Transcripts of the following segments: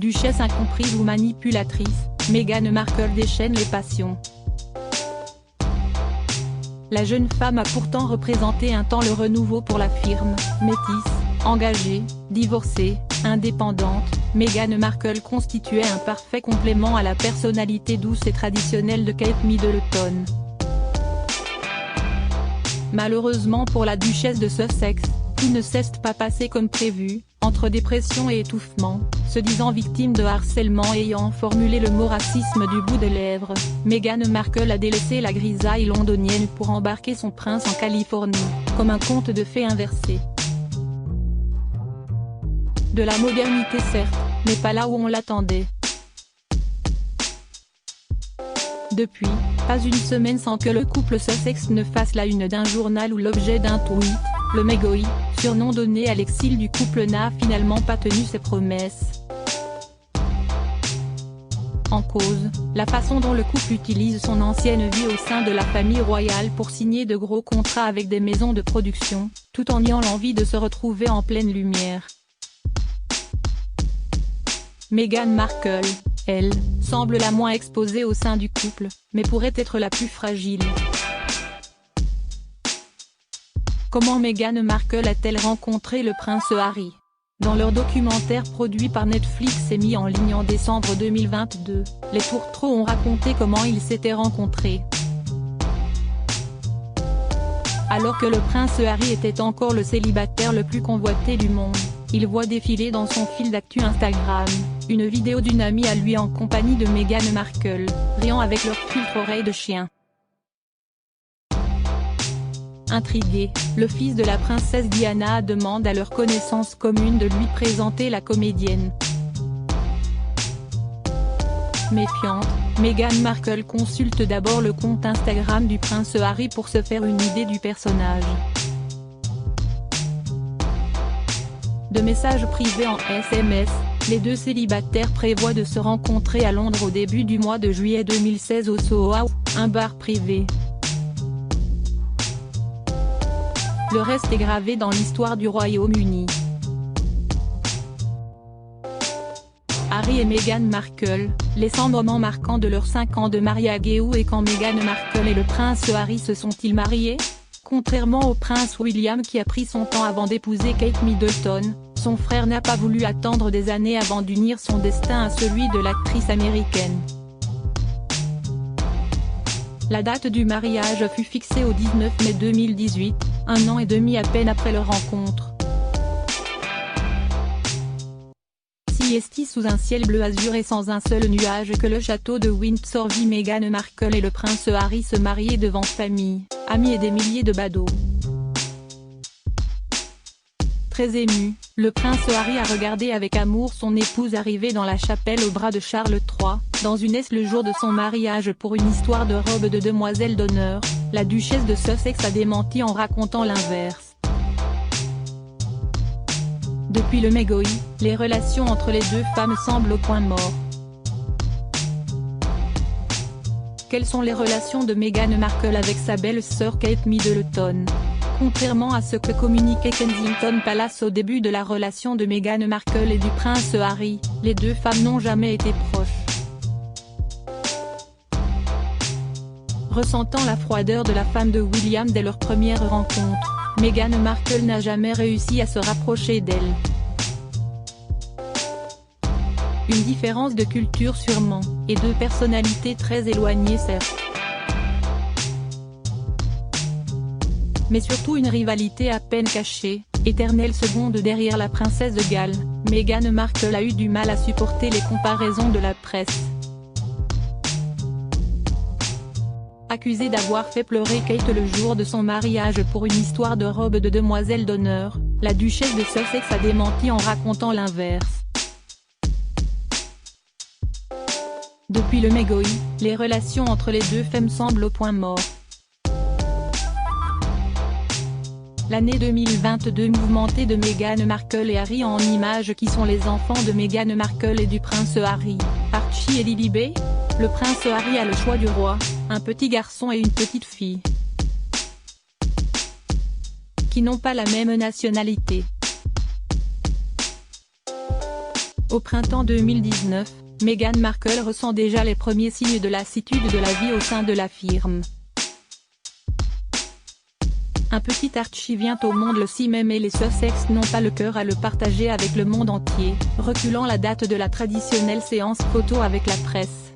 Duchesse incomprise ou manipulatrice, Meghan Markle déchaîne les passions. La jeune femme a pourtant représenté un temps le renouveau pour la firme, métisse, engagée, divorcée, indépendante. Meghan Markle constituait un parfait complément à la personnalité douce et traditionnelle de Kate Middleton. Malheureusement pour la duchesse de Sussex, tout ne s'est pas passé comme prévu, entre dépression et étouffement, se disant victime de harcèlement et ayant formulé le mot racisme du bout des lèvres, Meghan Markle a délaissé la grisaille londonienne pour embarquer son prince en Californie, comme un conte de fées inversé. De la modernité certes, mais pas là où on l'attendait. Depuis, pas une semaine sans que le couple Sussex ne fasse la une d'un journal ou l'objet d'un tweet, le Megoi, surnom donné à l'exil du couple n'a finalement pas tenu ses promesses. En cause, la façon dont le couple utilise son ancienne vie au sein de la famille royale pour signer de gros contrats avec des maisons de production, tout en niant l'envie de se retrouver en pleine lumière. Meghan Markle, elle, semble la moins exposée au sein du couple, mais pourrait être la plus fragile. Comment Meghan Markle a-t-elle rencontré le prince Harry? Dans leur documentaire produit par Netflix et mis en ligne en décembre 2022, les tourtereaux ont raconté comment ils s'étaient rencontrés. Alors que le prince Harry était encore le célibataire le plus convoité du monde, il voit défiler dans son fil d'actu Instagram, une vidéo d'une amie à lui en compagnie de Meghan Markle, riant avec leur filtre-oreille de chien. Intrigué, le fils de la princesse Diana demande à leur connaissance commune de lui présenter la comédienne. Méfiante, Meghan Markle consulte d'abord le compte Instagram du prince Harry pour se faire une idée du personnage. De messages privés en SMS, les deux célibataires prévoient de se rencontrer à Londres au début du mois de juillet 2016 au Soho House, un bar privé. Le reste est gravé dans l'histoire du Royaume-Uni. Harry et Meghan Markle, les 100 moments marquants de leurs 5 ans de mariage. Où et quand Meghan Markle et le prince Harry se sont-ils mariés? Contrairement au prince William qui a pris son temps avant d'épouser Kate Middleton, son frère n'a pas voulu attendre des années avant d'unir son destin à celui de l'actrice américaine. La date du mariage fut fixée au 19 mai 2018, un an et demi à peine après leur rencontre. Siestis sous un ciel bleu azur et sans un seul nuage que le château de Windsor vit Meghan Markle et le prince Harry se marier devant famille, amis et des milliers de badauds. Très ému, le prince Harry a regardé avec amour son épouse arriver dans la chapelle au bras de Charles III, dans une aisse le jour de son mariage pour une histoire de robe de demoiselle d'honneur. La duchesse de Sussex a démenti en racontant l'inverse. Depuis le Megoi, les relations entre les deux femmes semblent au point mort. Quelles sont les relations de Meghan Markle avec sa belle-sœur Kate Middleton? Contrairement à ce que communiquait Kensington Palace au début de la relation de Meghan Markle et du prince Harry, les deux femmes n'ont jamais été proches. Ressentant la froideur de la femme de William dès leur première rencontre, Meghan Markle n'a jamais réussi à se rapprocher d'elle. Une différence de culture sûrement, et deux personnalités très éloignées certes. Mais surtout une rivalité à peine cachée, éternelle seconde derrière la princesse de Galles. Meghan Markle a eu du mal à supporter les comparaisons de la presse. Accusée d'avoir fait pleurer Kate le jour de son mariage pour une histoire de robe de demoiselle d'honneur, la duchesse de Sussex a démenti en racontant l'inverse. Depuis le Megoi, les relations entre les deux femmes semblent au point mort. L'année 2022 mouvementée de Meghan Markle et Harry en images. Qui sont les enfants de Meghan Markle et du prince Harry? Archie et Lily-Bey. Le prince Harry a le choix du roi, un petit garçon et une petite fille, qui n'ont pas la même nationalité. Au printemps 2019, Meghan Markle ressent déjà les premiers signes de lassitude de la vie au sein de la firme. Un petit Archie vient au monde le 6 mai mais les Sussex n'ont pas le cœur à le partager avec le monde entier, reculant la date de la traditionnelle séance photo avec la presse.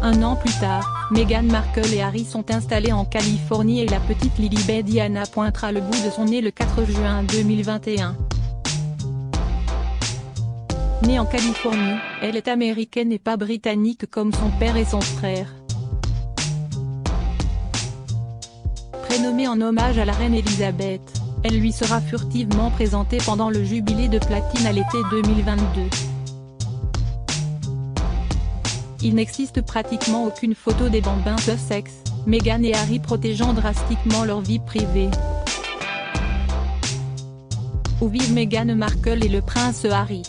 Un an plus tard, Meghan Markle et Harry sont installés en Californie et la petite Lilibet Diana pointera le bout de son nez le 4 juin 2021. Née en Californie, elle est américaine et pas britannique comme son père et son frère. Prénommée en hommage à la reine Elisabeth, elle lui sera furtivement présentée pendant le jubilé de platine à l'été 2022. Il n'existe pratiquement aucune photo des bambins Sussex, Meghan et Harry protégeant drastiquement leur vie privée. Où vivent Meghan Markle et le prince Harry.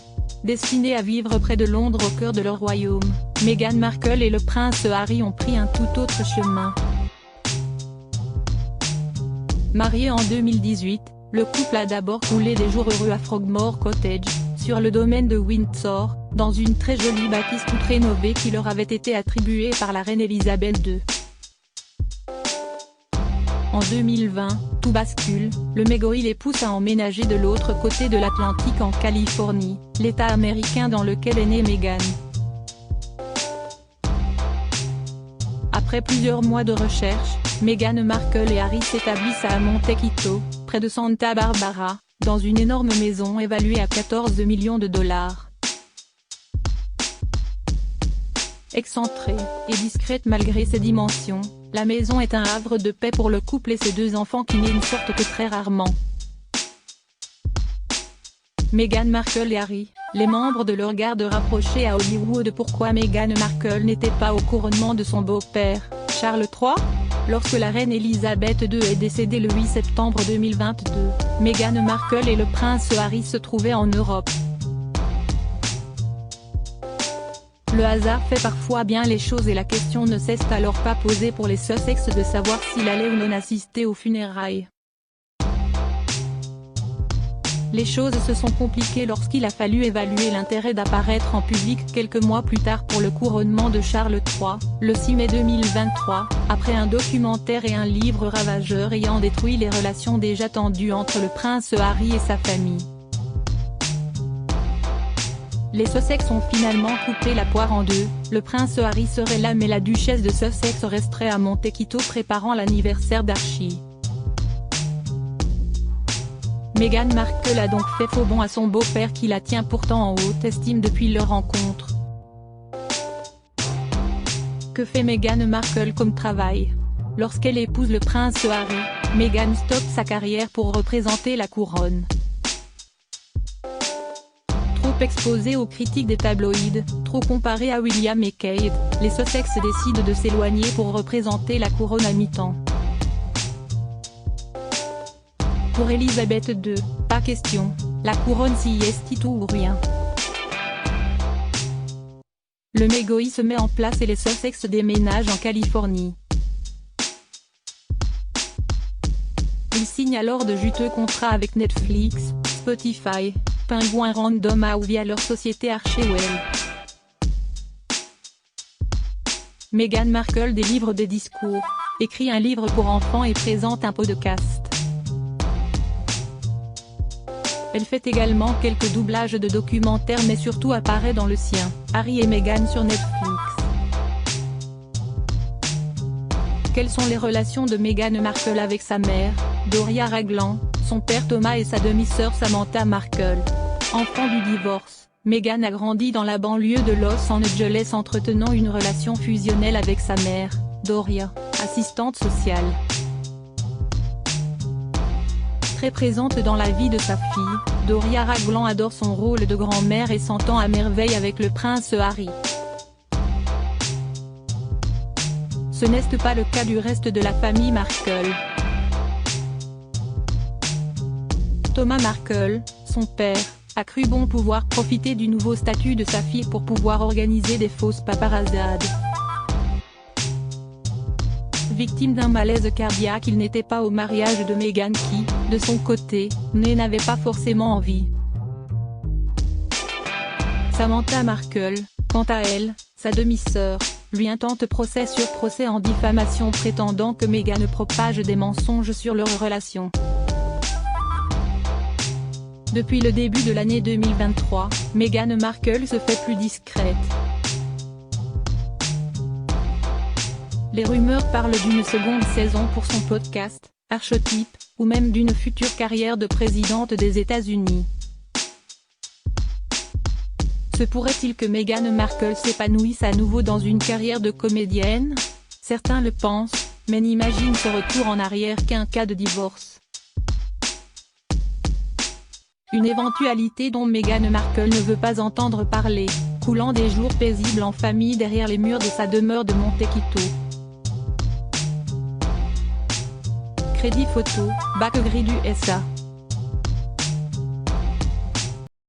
Destinés à vivre près de Londres au cœur de leur royaume, Meghan Markle et le prince Harry ont pris un tout autre chemin. Marié en 2018, le couple a d'abord roulé des jours heureux à Frogmore Cottage, sur le domaine de Windsor, dans une très jolie bâtisse toute rénovée qui leur avait été attribuée par la reine Elisabeth II. En 2020, tout bascule, le mégoï les pousse à emménager de l'autre côté de l'Atlantique en Californie, l'État américain dans lequel est née Meghan. Après plusieurs mois de recherche, Meghan Markle et Harry s'établissent à Montecito, près de Santa Barbara, dans une énorme maison évaluée à 14 millions de dollars. Excentrée et discrète malgré ses dimensions, la maison est un havre de paix pour le couple et ses deux enfants qui n'y sortent que très rarement. Meghan Markle et Harry, les membres de leur garde rapprochée à Hollywood. Pourquoi Meghan Markle n'était pas au couronnement de son beau-père, Charles III ? Lorsque la reine Elisabeth II est décédée le 8 septembre 2022, Meghan Markle et le prince Harry se trouvaient en Europe. Le hasard fait parfois bien les choses et la question ne s'est alors pas posée pour les Sussex de savoir s'il allait ou non assister aux funérailles. Les choses se sont compliquées lorsqu'il a fallu évaluer l'intérêt d'apparaître en public quelques mois plus tard pour le couronnement de Charles III, le 6 mai 2023, après un documentaire et un livre ravageur ayant détruit les relations déjà tendues entre le prince Harry et sa famille. Les Sussex ont finalement coupé la poire en deux, le prince Harry serait là mais la duchesse de Sussex resterait à Montecito préparant l'anniversaire d'Archie. Meghan Markle a donc fait faux bond à son beau-père qui la tient pourtant en haute estime depuis leur rencontre. Que fait Meghan Markle comme travail ? Lorsqu'elle épouse le prince Harry, Meghan stoppe sa carrière pour représenter la couronne. Trop exposée aux critiques des tabloïds, trop comparée à William et Kate, les Sussex décident de s'éloigner pour représenter la couronne à mi-temps. Pour Elisabeth II, pas question, la couronne s'y est tout ou rien. Le mégoï se met en place et les Sussex déménagent en Californie. Ils signent alors de juteux contrats avec Netflix, Spotify, Penguin Random House via leur société Archewell. Meghan Markle délivre des discours, écrit un livre pour enfants et présente un podcast. Elle fait également quelques doublages de documentaires mais surtout apparaît dans le sien, Harry et Meghan sur Netflix. Quelles sont les relations de Meghan Markle avec sa mère, Doria Ragland, son père Thomas et sa demi-sœur Samantha Markle? Enfant du divorce, Meghan a grandi dans la banlieue de Los Angeles entretenant une relation fusionnelle avec sa mère, Doria, assistante sociale. Très présente dans la vie de sa fille, Doria Ragland adore son rôle de grand-mère et s'entend à merveille avec le prince Harry. Ce n'est pas le cas du reste de la famille Markle. Thomas Markle, son père, a cru bon pouvoir profiter du nouveau statut de sa fille pour pouvoir organiser des fausses paparazzades. Victime d'un malaise cardiaque, il n'était pas au mariage de Meghan qui, de son côté, n'avait pas forcément envie. Samantha Markle, quant à elle, sa demi-sœur, lui intente procès sur procès en diffamation prétendant que Meghan propage des mensonges sur leur relation. Depuis le début de l'année 2023, Meghan Markle se fait plus discrète. Les rumeurs parlent d'une seconde saison pour son podcast, Archetype, ou même d'une future carrière de présidente des États-Unis. Se pourrait-il que Meghan Markle s'épanouisse à nouveau dans une carrière de comédienne? Certains le pensent, mais n'imaginent ce retour en arrière qu'un cas de divorce. Une éventualité dont Meghan Markle ne veut pas entendre parler, coulant des jours paisibles en famille derrière les murs de sa demeure de Montecito. Crédit photo, Bac Gris du SA.